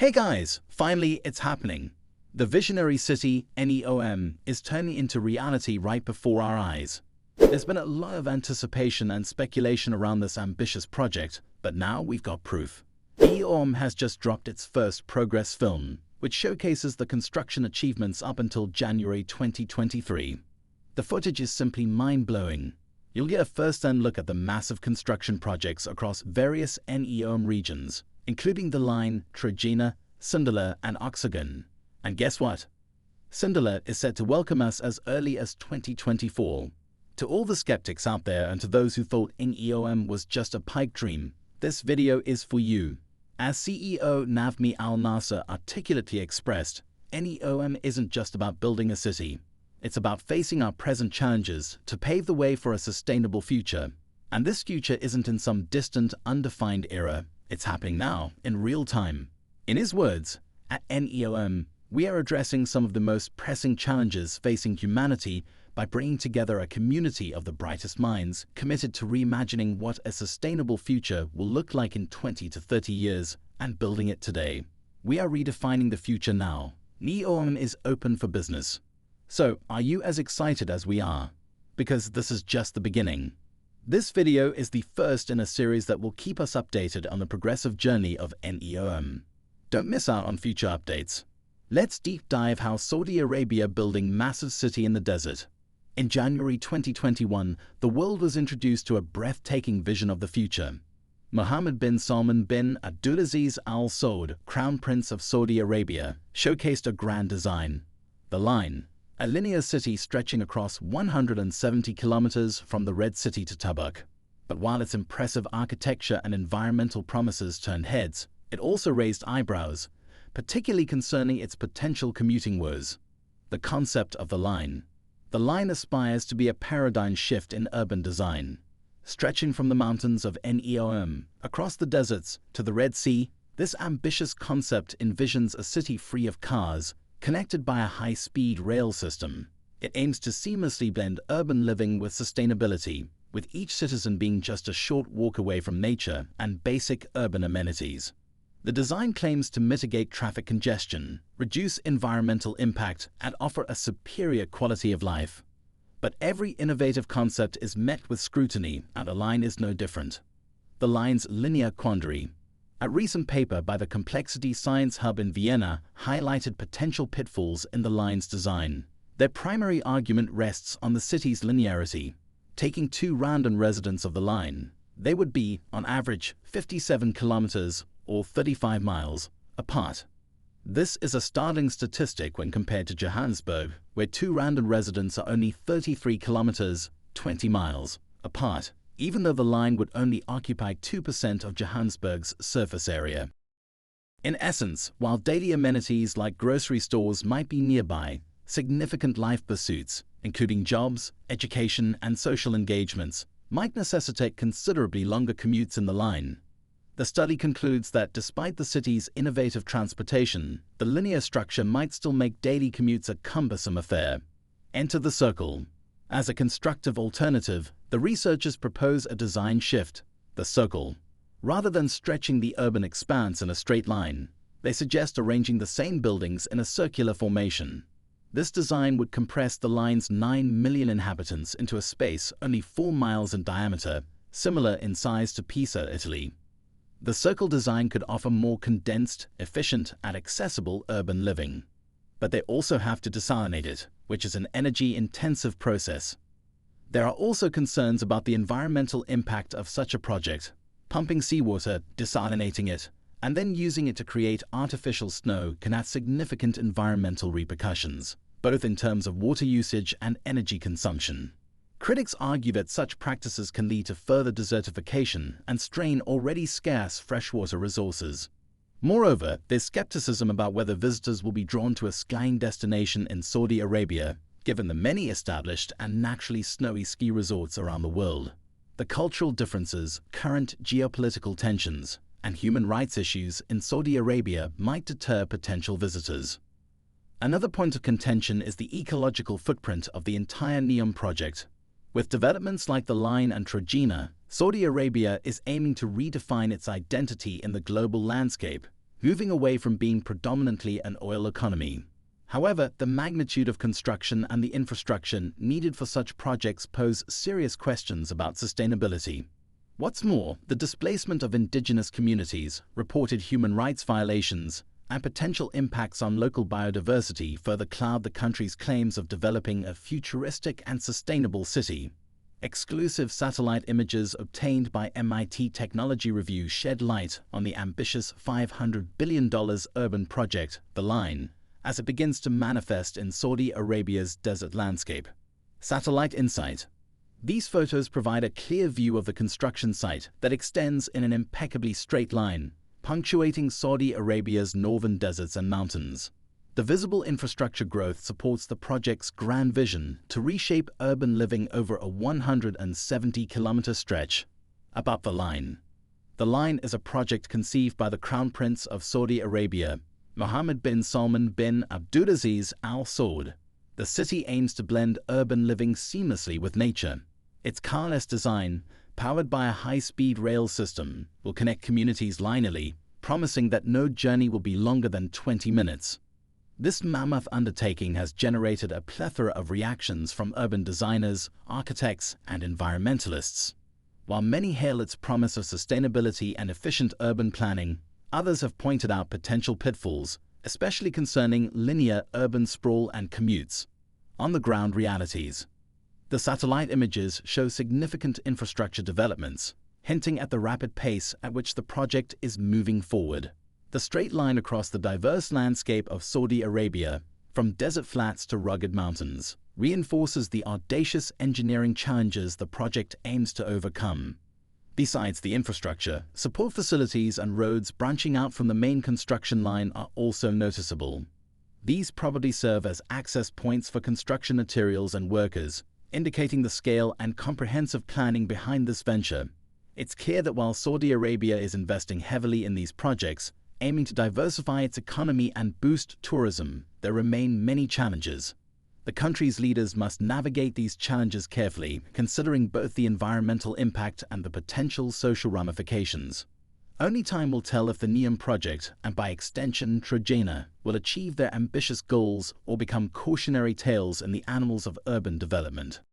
Hey guys, finally it's happening. The visionary city, Neom, is turning into reality right before our eyes. There's been a lot of anticipation and speculation around this ambitious project, but now we've got proof. Neom has just dropped its first progress film, which showcases the construction achievements up until January 2023. The footage is simply mind-blowing. You'll get a first-hand look at the massive construction projects across various Neom regions, including the line, Trojena, Cinderella, and Oxagon. And guess what? Cinderella is set to welcome us as early as 2024. To all the skeptics out there and to those who thought Neom was just a pipe dream, this video is for you. As CEO Navmi Al-Nasser articulately expressed, Neom isn't just about building a city. It's about facing our present challenges to pave the way for a sustainable future. And this future isn't in some distant, undefined era. It's happening now, in real time. In his words, at Neom, we are addressing some of the most pressing challenges facing humanity by bringing together a community of the brightest minds committed to reimagining what a sustainable future will look like in 20 to 30 years and building it today. We are redefining the future now. Neom is open for business. So, are you as excited as we are? Because this is just the beginning. This video is the first in a series that will keep us updated on the progressive journey of Neom. Don't miss out on future updates. Let's deep dive how Saudi Arabia building massive city in the desert. In January 2021, the world was introduced to a breathtaking vision of the future. Mohammed bin Salman bin Abdulaziz Al Saud, Crown Prince of Saudi Arabia, showcased a grand design. The Line, a linear city stretching across 170 kilometers from the Red Sea to Tabuk. But while its impressive architecture and environmental promises turned heads, it also raised eyebrows, particularly concerning its potential commuting woes. The concept of the Line. The Line aspires to be a paradigm shift in urban design. Stretching from the mountains of Neom across the deserts to the Red Sea, this ambitious concept envisions a city free of cars, connected by a high-speed rail system. It aims to seamlessly blend urban living with sustainability, with each citizen being just a short walk away from nature and basic urban amenities. The design claims to mitigate traffic congestion, reduce environmental impact, and offer a superior quality of life. But every innovative concept is met with scrutiny, and the Line is no different. The Line's linear quandary. A recent paper by the Complexity Science Hub in Vienna highlighted potential pitfalls in the Line's design. Their primary argument rests on the city's linearity. Taking two random residents of the Line, they would be, on average, 57 kilometers or 35 miles apart. This is a startling statistic when compared to Johannesburg, where two random residents are only 33 kilometers, 20 miles apart, even though the Line would only occupy 2% of Johannesburg's surface area. In essence, while daily amenities like grocery stores might be nearby, significant life pursuits, including jobs, education, and social engagements, might necessitate considerably longer commutes in the Line. The study concludes that despite the city's innovative transportation, the linear structure might still make daily commutes a cumbersome affair. Enter the Circle. As a constructive alternative, the researchers propose a design shift, the Circle. Rather than stretching the urban expanse in a straight line, they suggest arranging the same buildings in a circular formation. This design would compress the Line's 9 million inhabitants into a space only 4 miles in diameter, similar in size to Pisa, Italy. The Circle design could offer more condensed, efficient, and accessible urban living. But they also have to desalinate it, which is an energy-intensive process. There are also concerns about the environmental impact of such a project. Pumping seawater, desalinating it, and then using it to create artificial snow can have significant environmental repercussions, both in terms of water usage and energy consumption. Critics argue that such practices can lead to further desertification and strain already scarce freshwater resources. Moreover, there's skepticism about whether visitors will be drawn to a skiing destination in Saudi Arabia, given the many established and naturally snowy ski resorts around the world. The cultural differences, current geopolitical tensions, and human rights issues in Saudi Arabia might deter potential visitors. Another point of contention is the ecological footprint of the entire Neom project. With developments like the Line and Trojena, Saudi Arabia is aiming to redefine its identity in the global landscape, moving away from being predominantly an oil economy. However, the magnitude of construction and the infrastructure needed for such projects pose serious questions about sustainability. What's more, the displacement of indigenous communities, reported human rights violations, and potential impacts on local biodiversity further cloud the country's claims of developing a futuristic and sustainable city. Exclusive satellite images obtained by MIT Technology Review shed light on the ambitious $500 billion urban project, The Line, as it begins to manifest in Saudi Arabia's desert landscape. Satellite Insight. These photos provide a clear view of the construction site that extends in an impeccably straight line, punctuating Saudi Arabia's northern deserts and mountains. The visible infrastructure growth supports the project's grand vision to reshape urban living over a 170-kilometer stretch. About The Line. The Line is a project conceived by the Crown Prince of Saudi Arabia, Mohammed bin Salman bin Abdulaziz Al Saud. The city aims to blend urban living seamlessly with nature. Its carless design, powered by a high-speed rail system, will connect communities linearly, promising that no journey will be longer than 20 minutes. This mammoth undertaking has generated a plethora of reactions from urban designers, architects, and environmentalists. While many hail its promise of sustainability and efficient urban planning, others have pointed out potential pitfalls, especially concerning linear urban sprawl and commutes. On-the-ground realities. The satellite images show significant infrastructure developments, hinting at the rapid pace at which the project is moving forward. The straight line across the diverse landscape of Saudi Arabia, from desert flats to rugged mountains, reinforces the audacious engineering challenges the project aims to overcome. Besides the infrastructure, support facilities and roads branching out from the main construction line are also noticeable. These probably serve as access points for construction materials and workers, indicating the scale and comprehensive planning behind this venture. It's clear that while Saudi Arabia is investing heavily in these projects, aiming to diversify its economy and boost tourism, there remain many challenges. The country's leaders must navigate these challenges carefully, considering both the environmental impact and the potential social ramifications. Only time will tell if the Neom project, and by extension Trojana, will achieve their ambitious goals or become cautionary tales in the annals of urban development.